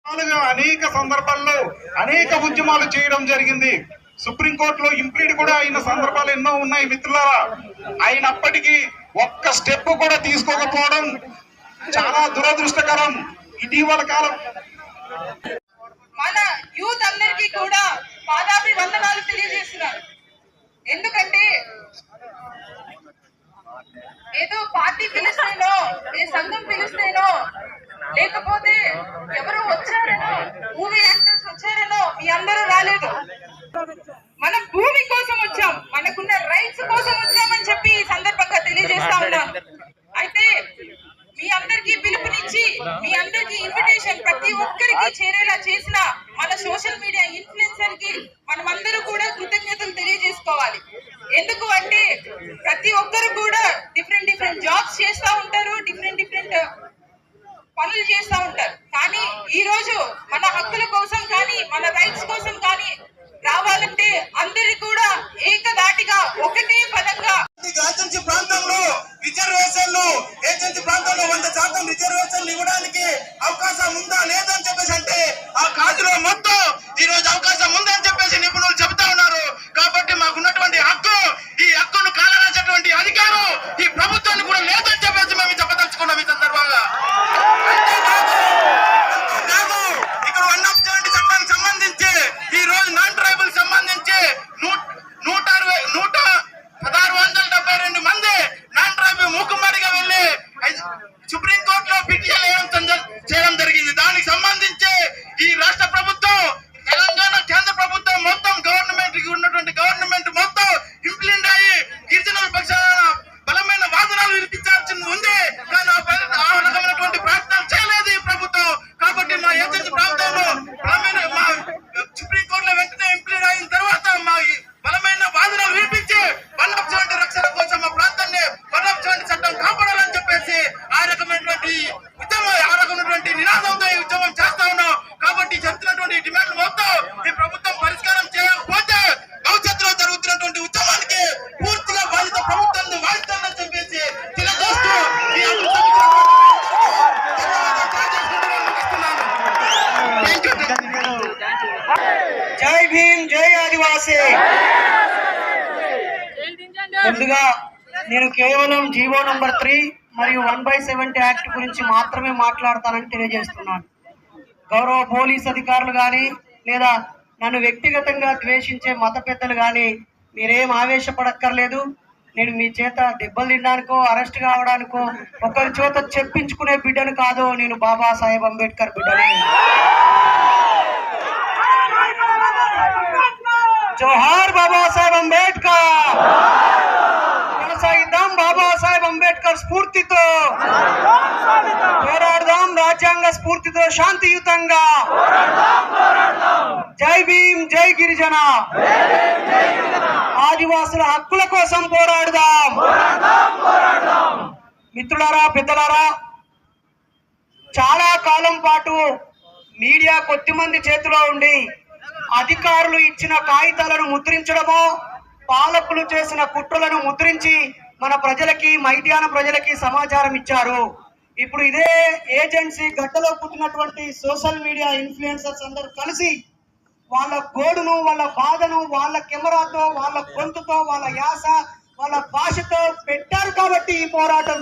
అనేక సందర్భాల్లో అనేక ఉద్యమాలు చేయడం జరిగింది. సుప్రీంకోర్టులో ఇంప్లీడ్ కూడా అయిన సందర్భాలు ఎన్నో ఉన్నాయి మిత్రులారా. అయినప్పటికీ ఒక్క స్టెప్ కూడా తీసుకోకపోవడం చాలా దురదృష్టకరం. ఇటీవల కాలం మన యూత్ అందరికీ కూడా పాదాభివందనాలు తెలియజేస్తున్నారు. ఎందుకంటే ఏదో పార్టీ పిలిస్తేనో ఏ సంఘం పిలిస్తేనో లేకపోతే ఎవరు వచ్చారనో మూవీ యాక్టర్స్ వచ్చారనో మీ అందరూ రాలేదు. మనం భూమి కోసం వచ్చాం, మనకున్న రైట్స్ కోసం వచ్చామని చెప్పి ఈ సందర్భంగా తెలియజేస్తా ఉన్నాను. అయితే మీ అందరికీ పిలుపునిచ్చి మీ అందరికీ ఇన్విటేషన్ ప్రతి ఒక్కరికి చేరేలా చేసిన మన సోషల్ మీడియా ఇన్ఫ్లుయెన్సర్ కి మనమందరూ కూడా కృతజ్ఞతలు తెలియజేసుకోవాలి. ఎందుకు అంటే ప్రతి ఒక్కరు కూడా డిఫరెంట్ జాబ్స్ చేస్తూ ఉంటారు, డిఫరెంట్ పనులు చేస్తూ ఉంటారు. కానీ ఈ రోజు మన హక్కుల కోసం కానీ మన రైట్స్ కోసం కానీ రావాలంటే అందరి కూడా ఏకదాటిగా ఒకటే పదంగా ఏజెన్సీ ప్రాంతంలో రిజర్వేషన్లు ఏజెన్సీ ప్రాంతంలో 100% రిజర్వేషన్లు ఇవ్వడానికి అవకాశం ఉందా లేదని చెప్పేసి అంటే ఆ కాజులో మొత్తం ఈ రోజు అవకాశం ఉందని చెప్పేసి నిపుణులు చెబుతా ఉన్నారు. కాబట్టి మాకున్నటువంటి హక్కు, ఈ హక్కును కాలరాసేటువంటి అధికారం ఈ ప్రభుత్వానికి కూడా లేదని చెప్పేసి మేము చెప్పదలుచుకున్నాం ఈ సందర్భంగా. ఇక్కడ 170 చట్టానికి సంబంధించి ఈ రోజు నాన్ ట్రైబల్ సంబంధించి 1672 మంది నాన్ ట్రైబల్ మూకుమ్మడిగా వెళ్లి సుప్రీంకోర్టులో పిటిషన్ చేయడం జరిగింది. దానికి సంబంధించి ఈ రాష్ట్ర ప్రభుత్వం, తెలంగాణ కేంద్ర ప్రభుత్వం మొత్తం గవర్నమెంట్ మొత్తం ఇంప్లిమెంట్ అయ్యి గిరిజనుల పక్షాన బలమైన వాదనలు వినిపించాల్సి ఉంది. కానీ ఆ రకమైనటువంటి ప్రయత్నాలు చేయలేదు ఈ ప్రభుత్వం. కాబట్టి మా ఏజెన్సీ ప్రాంతంలో బలమైన మా సుప్రీంకోర్టులో వెంటనే ఇంప్లిమెంట్ అయిన తర్వాత మా బలమైన వాదనలు వినిపించి 170 రక్షణ కోసం మా ప్రాంతాన్ని 170 చట్టం కాపాడాలని చెప్పేసి ఆ రకమైనటువంటి నినాదంతో ఈ ఉద్యమం చేస్తా ఉన్నాం. కాబట్టి చెప్తున్నటువంటి డిమాండ్ మొత్తం ఈ ప్రభుత్వం పరిష్కారం చేయకపోతే భవిష్యత్తులో జరుగుతున్నటువంటి ఉద్యమానికి పూర్తిగా బాధ్యత ప్రభుత్వం వహిస్తుందని చెప్పేసి తెలియజేస్తూ జై భీమ్, జై ఆదివాసీ. ముందుగా నేను కేవలం జీవో నంబర్ 3 మరియు 1/70 యాక్ట్ గురించి మాత్రమే మాట్లాడతానని తెలియజేస్తున్నాను. గౌరవ పోలీస్ అధికారులు కానీ లేదా నన్ను వ్యక్తిగతంగా ద్వేషించే మత పెద్దలు కానీ మీరేం ఆవేశపడక్కర్లేదు. నేను మీ చేత దెబ్బలు తినడానికో అరెస్ట్ కావడానికో ఒకరి చేత చెప్పించుకునే బిడ్డను కాదు. నేను బాబాసాహెబ్ అంబేద్కర్ బిడ్డని. జోహార్ బాబాసాహెబ్ అంబేద్కర్. కొనసాగిద్దాం బాబాసాహెబ్ అంబేద్కర్ స్ఫూర్తితో, పోరాడదాం రాజ్యాంగ స్ఫూర్తితో శాంతియుతంగా. జై భీమ్, జై గిరిజన. ఆదివాసుల హక్కుల కోసం పోరాడదాం. మిత్రులారా, పెద్దలారా, చాలా కాలం పాటు మీడియా కొద్దిమంది చేతిలో ఉండి అధికారులు ఇచ్చిన కాగితాలను ముద్రించడమో, పాలకులు చేసిన కుట్రలను ముద్రించి మన ప్రజలకి, మైదాన ప్రజలకి సమాచారం ఇచ్చారు. ఇప్పుడు ఇదే ఏజెన్సీ గడ్డలో పుట్టినటువంటి సోషల్ మీడియా ఇన్ఫ్లుయెన్సర్స్ అందరూ కలిసి వాళ్ళ గోడును, వాళ్ళ బాధను వాళ్ళ కెమెరాతో, వాళ్ళ గొంతుతో, వాళ్ళ యాస, వాళ్ళ భాషతో పెట్టారు. కాబట్టి ఈ పోరాటం